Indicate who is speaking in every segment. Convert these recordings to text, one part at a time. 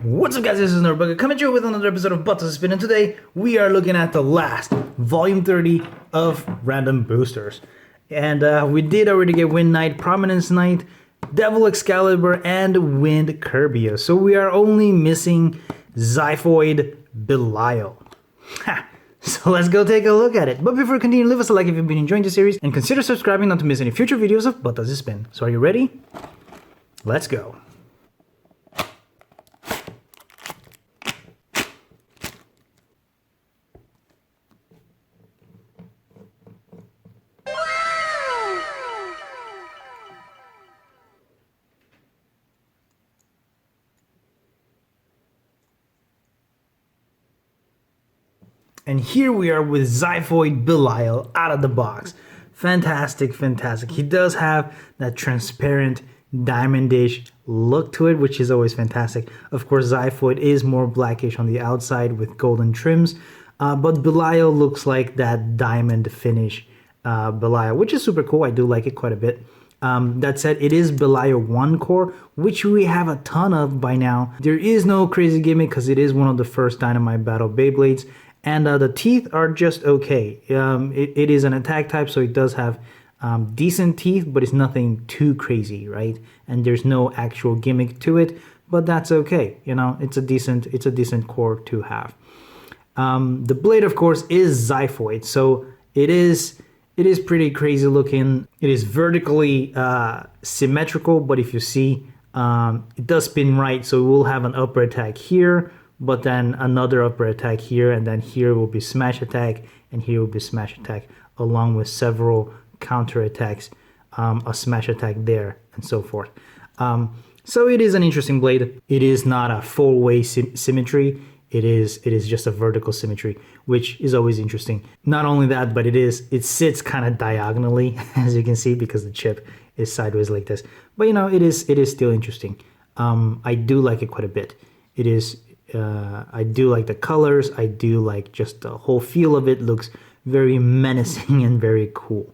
Speaker 1: What's up guys, this is Nerdbugger coming to you with another episode of Buttons Spin, and today we are looking at the last volume 30 of random boosters. And we did already get Wind Knight, Prominence Knight, Devil Xcalibur, and Wind Kerbeus. So we are only missing Xiphoid Belial. Ha! So let's go take a look at it. But before we continue, leave us a like if you've been enjoying the series, and consider subscribing not to miss any future videos of Buttons Spin. So are you ready? Let's go. And here we are with Xiphoid Belial out of the box. Fantastic, fantastic. He does have that transparent diamondish look to it, which is always fantastic. Of course, Xiphoid is more blackish on the outside with golden trims, but Belial looks like that diamond finish Belial, which is super cool. I do like it quite a bit. That said, it is Belial 1 core, which we have a ton of by now. There is no crazy gimmick because it is one of the first Dynamite Battle Beyblades. And the teeth are just okay. It is an attack type, so it does have decent teeth, but it's nothing too crazy, right? And there's no actual gimmick to it, but that's okay. You know, it's a decent core to have. The blade, of course, is Xiphoid, so it is pretty crazy looking. It is vertically symmetrical, but if you see, it does spin right, so it will have an upper attack here, but then another upper attack here, and then here will be smash attack, and here will be smash attack, along with several counter attacks, a smash attack there, and so forth. So it is an interesting blade. It is not a full-way symmetry. It is just a vertical symmetry, which is always interesting. Not only that, but it sits kind of diagonally, as you can see, because the chip is sideways like this. But you know, it is still interesting. I do like it quite a bit. It is. I do like the colors. I do like just the whole feel of it. Looks very menacing and very cool.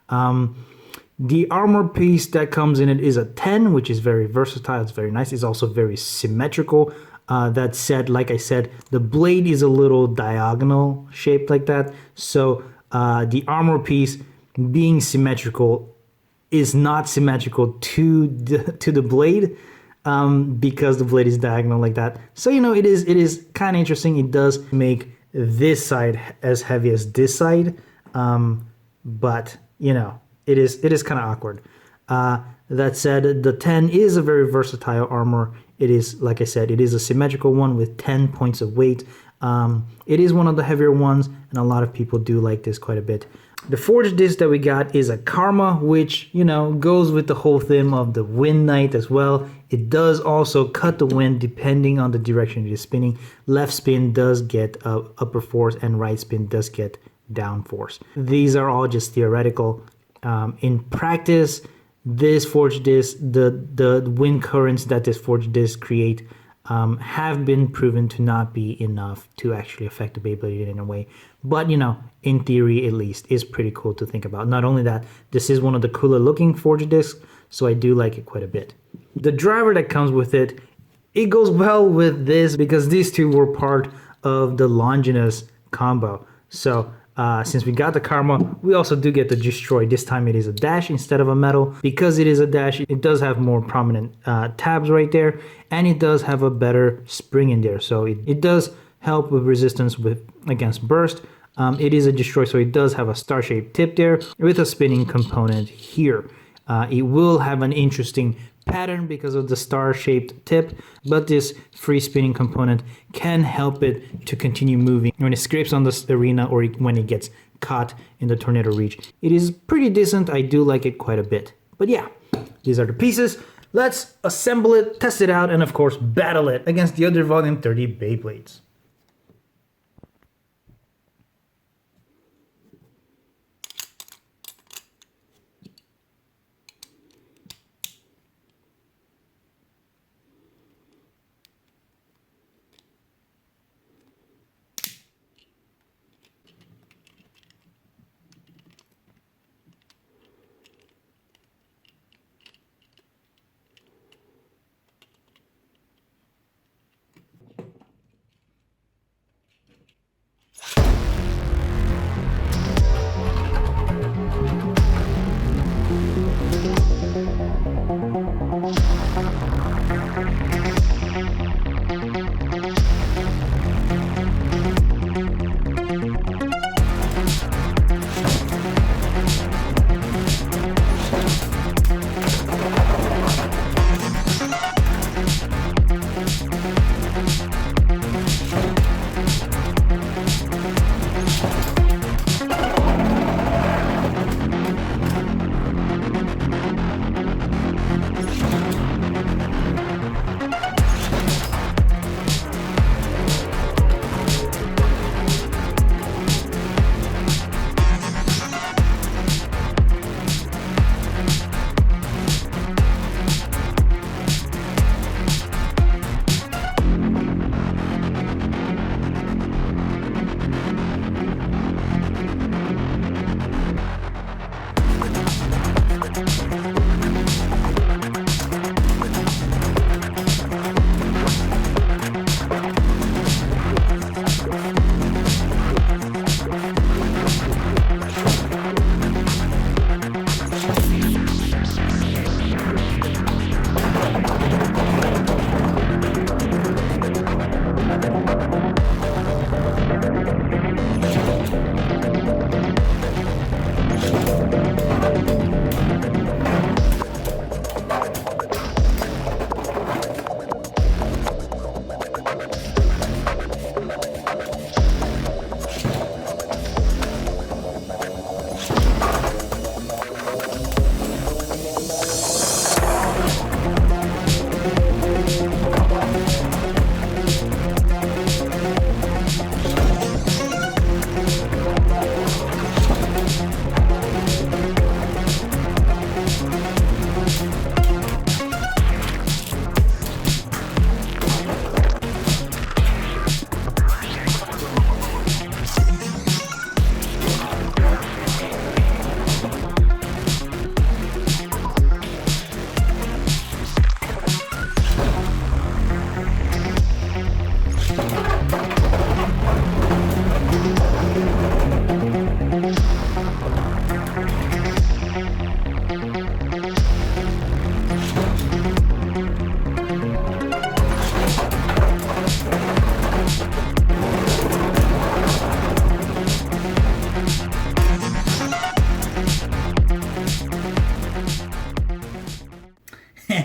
Speaker 1: The armor piece that comes in it is a 10, which is very versatile. It's very nice. It's also very symmetrical. That said, like I said, the blade is a little diagonal shaped like that. So the armor piece being symmetrical is not symmetrical to the blade. Because the blade is diagonal like that. So, you know, it is kind of interesting. It does make this side as heavy as this side. But, you know, it is kind of awkward. That said, the 10 is a very versatile armor. It is, like I said, it is a symmetrical one with 10 points of weight. It is one of the heavier ones, and a lot of people do like this quite a bit. The forged disc that we got is a Karma, which, you know, goes with the whole theme of the Wind Knight as well. It does also cut the wind depending on the direction it is spinning. Left spin does get upper force, and right spin does get down force. These are all just theoretical. In practice, this forged disc, the wind currents that this forged disc create have been proven to not be enough to actually affect the Beyblade in a way. But, you know, in theory at least, is pretty cool to think about. Not only that, this is one of the cooler looking forged discs, so I do like it quite a bit. The driver that comes with it, it goes well with this because these two were part of the Longinus combo. So since we got the Karma, we also do get the Destroy. This time it is a dash instead of a metal. Because it is a dash, it does have more prominent tabs right there, and it does have a better spring in there. So it does help with resistance against burst. It is a Destroy, so it does have a star-shaped tip there with a spinning component here. It will have an interesting pattern because of the star-shaped tip, but this free spinning component can help it to continue moving when it scrapes on the arena or when it gets caught in the tornado reach. It is pretty decent. I do like it quite a bit. But yeah, these are the pieces. Let's assemble it, test it out, and of course battle it against the other Volume 30 Beyblades.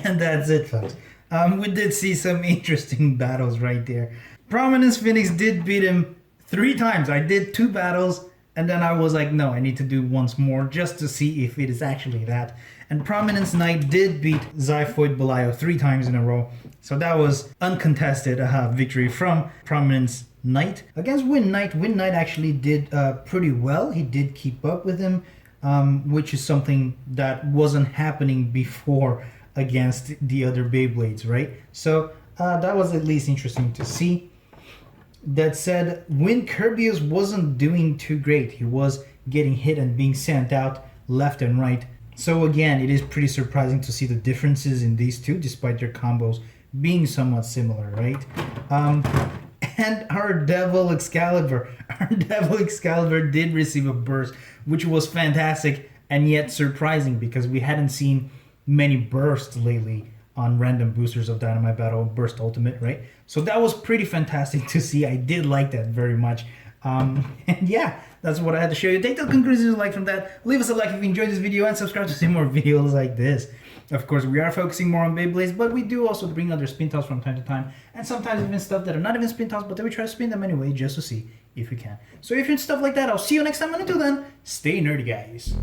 Speaker 1: And that's it, folks. We did see some interesting battles right there. Prominence Phoenix did beat him 3 times. I did 2 battles, and then I was like, no, I need to do once more just to see if it is actually that. And Prominence Knight did beat Xiphoid Belial 3 times in a row. So that was uncontested victory from Prominence Knight. Against Win Knight, Win Knight actually did pretty well. He did keep up with him, which is something that wasn't happening before against the other Beyblades, right? So that was at least interesting to see. That said, Win Kerbeus wasn't doing too great. He was getting hit and being sent out left and right. So again, it is pretty surprising to see the differences in these two, despite their combos being somewhat similar, right? And our Devil Xcalibur did receive a burst, which was fantastic and yet surprising because we hadn't seen many bursts lately on random boosters of Dynamite Battle Burst Ultimate, right? So that was pretty fantastic to see. I did like that very much. And yeah, that's what I had to show you. Take the conclusions like from that. Leave us a like if you enjoyed this video and subscribe to see more videos like this. Of course, we are focusing more on Beyblades, but we do also bring other spin toss from time to time, and sometimes even stuff that are not even spin toss, but then we try to spin them anyway just to see if we can. So if you're into stuff like that, I'll see you next time, and until then, stay nerdy, guys.